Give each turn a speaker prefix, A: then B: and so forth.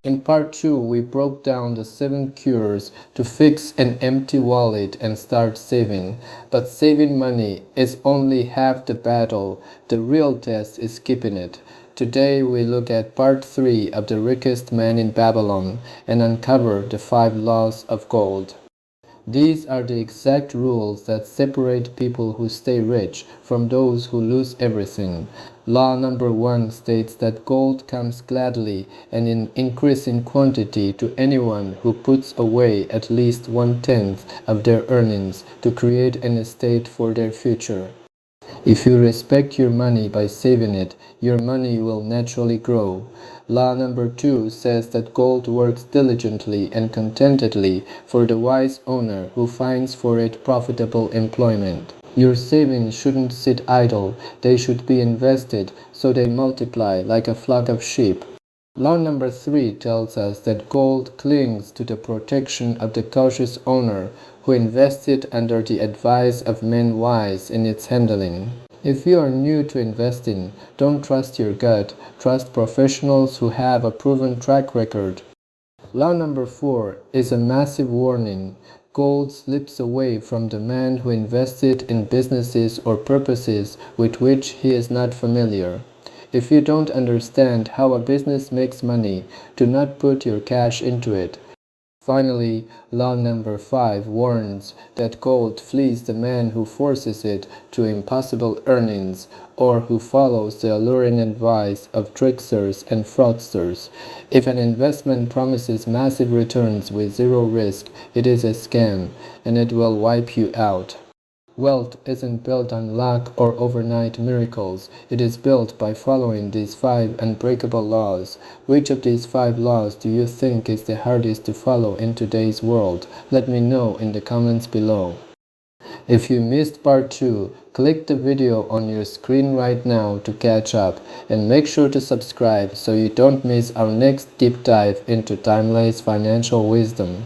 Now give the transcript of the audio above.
A: In part 2, we broke down the 7 cures to fix an empty wallet and start saving. But saving money is only half the battle. The real test is keeping it. Today we look at part 3 of The Richest Man in Babylon and uncover the 5 laws of gold. These are the exact rules that separate people who stay rich from those who lose everything. Law number 1 states that gold comes gladly and in increasing quantity to anyone who puts away at least 1/10 of their earnings to create an estate for their future. If you respect your money by saving it, your money will naturally grow. Law number 2 says that gold works diligently and contentedly for the wise owner who finds for it profitable employment. Your savings shouldn't sit idle, they should be invested so they multiply like a flock of sheep. Law number 3 tells us that gold clings to the protection of the cautious owner who invested under the advice of men wise in its handling. If you are new to investing, don't trust your gut, trust professionals who have a proven track record. Law number 4 is a massive warning. Gold slips away from the man who invested in businesses or purposes with which he is not familiar. If you don't understand how a business makes money, do not put your cash into it. Finally, law number 5 warns that gold flees the man who forces it to impossible earnings or who follows the alluring advice of tricksters and fraudsters. If an investment promises massive returns with zero risk, it is a scam and it will wipe you out. Wealth isn't built on luck or overnight miracles. It is built by following these 5 unbreakable laws. Which of these 5 laws do you think is the hardest to follow in today's world? Let me know in the comments below. If you missed part 2, click the video on your screen right now to catch up and make sure to subscribe so you don't miss our next deep dive into timeless financial wisdom.